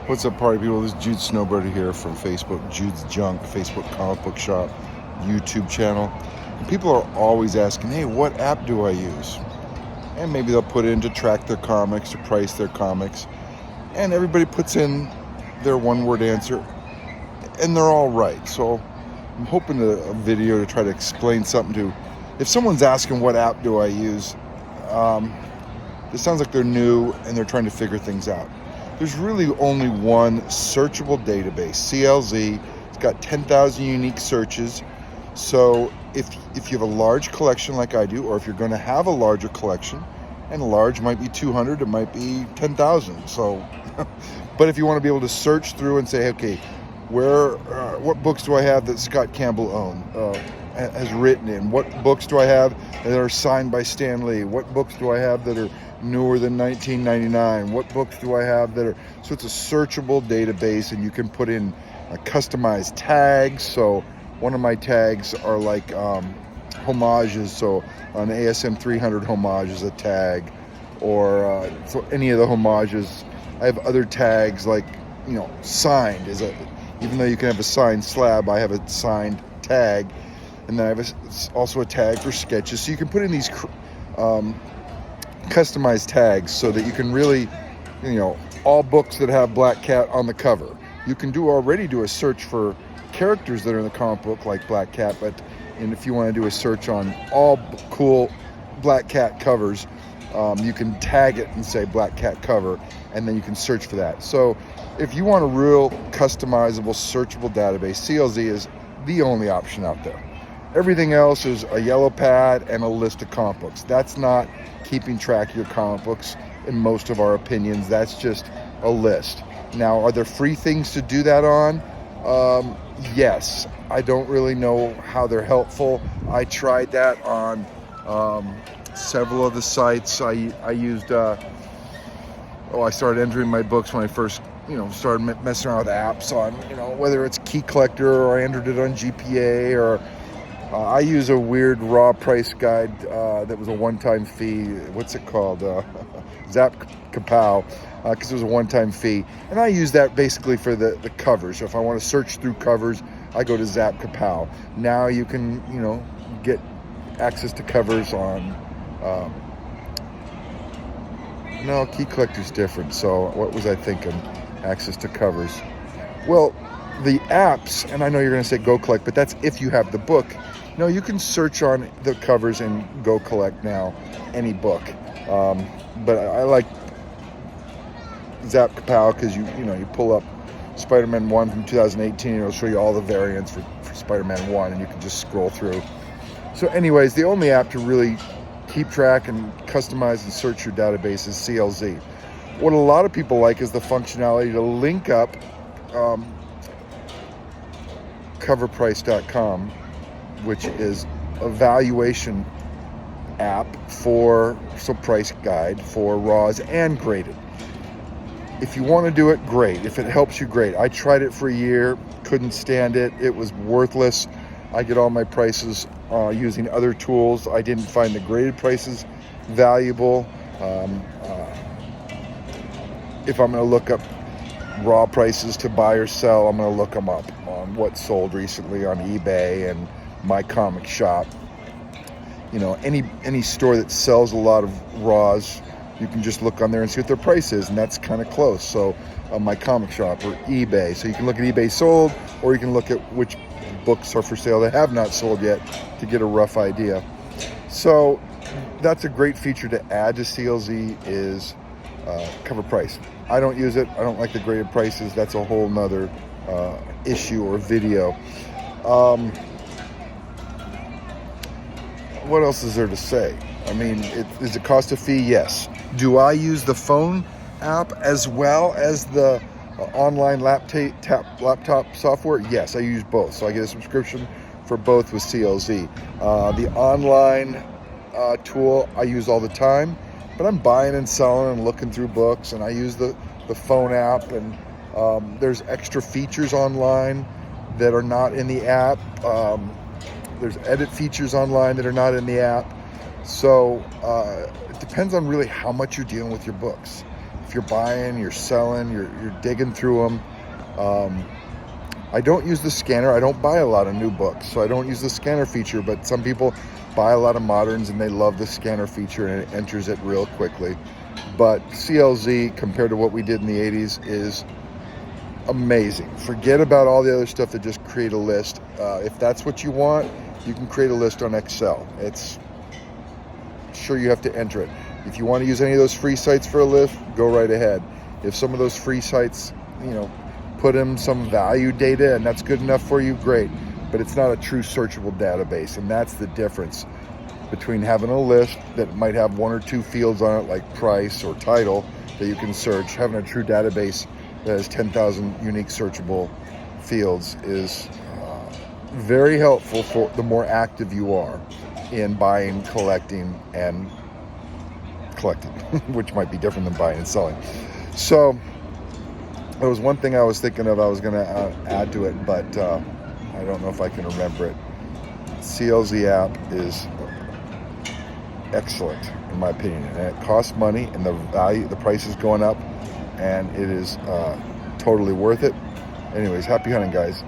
What's up, party people? This is Jude Snowbird here from Facebook, Jude's Junk, Facebook comic book shop, YouTube channel. And people are always asking, hey, what app do I use? And maybe they'll put in to track their comics, to price their comics. And everybody puts in their one-word answer, and they're all right. So I'm hoping to a video to try to explain something to, if someone's asking what app do I use, this sounds like they're new and they're trying to figure things out. There's really only one searchable database, CLZ. It's got 10,000 unique searches. So if you have a large collection like I do, or if you're going to have a larger collection, and large might be 200, it might be 10,000. So, but if you want to be able to search through and say, okay, what books do I have that Scott Campbell has written in? What books do I have that are signed by Stan Lee? What books do I have that are newer than 1999? What books do I have that are... So it's a searchable database, and you can put in customized tags. So one of my tags are like homages. So an ASM 300 homage is a tag, or so any of the homages. I have other tags like, signed is a... Even though you can have a signed slab, I have a signed tag. And then I have also a tag for sketches. So you can put in these customized tags so that you can really, all books that have Black Cat on the cover. You can already do a search for characters that are in the comic book like Black Cat, and if you want to do a search on all cool Black Cat covers, you can tag it and say Black Cat cover, and then you can search for that. So if you want a real customizable, searchable database, CLZ is the only option out there. Everything else is a yellow pad and a list of comic books. That's not keeping track of your comic books in most of our opinions. That's just a list. Now, are there free things to do that on? Yes. I don't really know how they're helpful. I tried that on several of the sites. I used, I started entering my books when I first, started messing around with apps on, whether it's Key Collector, or I entered it on GPA, or I use a weird raw price guide that was a one-time fee. What's it called? Zap Kapow, because it was a one-time fee. And I use that basically for the covers. So if I want to search through covers, I go to Zap Kapow. Now you can, get access to covers on... no, Key Collector's different. So what was I thinking? Access to covers. Well, the apps, and I know you're going to say Go Collect, but that's if you have the book. No, you can search on the covers and Go Collect now any book. But I like Zap Kapow because you pull up Spider-Man 1 from 2018, and it'll show you all the variants for Spider-Man 1, and you can just scroll through. So anyways, the only app to really keep track and customize and search your database is CLZ. What a lot of people like is the functionality to link up coverprice.com, which is a valuation app price guide for raws and graded. If you want to do it, great. If it helps you, great. I tried it for a year, couldn't stand it. It was worthless. I get all my prices using other tools. I didn't find the graded prices valuable. If I'm going to look up raw prices to buy or sell, I'm going to look them up on what sold recently on eBay and My Comic Shop. Any store that sells a lot of raws, you can just look on there and see what their price is, and that's kind of close. So My Comic Shop or eBay. So you can look at eBay sold, or you can look at which books are for sale that have not sold yet to get a rough idea. So that's a great feature to add to CLZ is cover price. I don't use it. I don't like the graded prices. That's a whole nother issue or video. What else is there to say? I mean, is it cost a fee? Yes. Do I use the phone app as well as the online laptop software? Yes, I use both. So I get a subscription for both with CLZ. The online tool I use all the time, but I'm buying and selling and looking through books, and I use the phone app, and there's extra features online that are not in the app. There's edit features online that are not in the app. So it depends on really how much you're dealing with your books. if you're buying, you're selling, you're digging through them. I don't use the scanner. I don't buy a lot of new books, so I don't use the scanner feature, but some people buy a lot of moderns and they love the scanner feature and it enters it real quickly. But CLZ, compared to what we did in the 80s, is amazing. Forget about all the other stuff that just create a list. If that's what you want, you can create a list on Excel. It's sure you have to enter it. If you want to use any of those free sites for a list, go right ahead. If some of those free sites, put in some value data and that's good enough for you, great. But it's not a true searchable database, and that's the difference between having a list that might have one or two fields on it, like price or title, that you can search. Having a true database that has 10,000 unique searchable fields is very helpful for the more active you are in buying, collecting, which might be different than buying and selling. So there was one thing I was thinking of I was going to add to it, but I don't know if I can remember it. CLZ app is excellent in my opinion, and it costs money, and the price is going up, and it is totally worth it. Anyways, happy hunting, guys.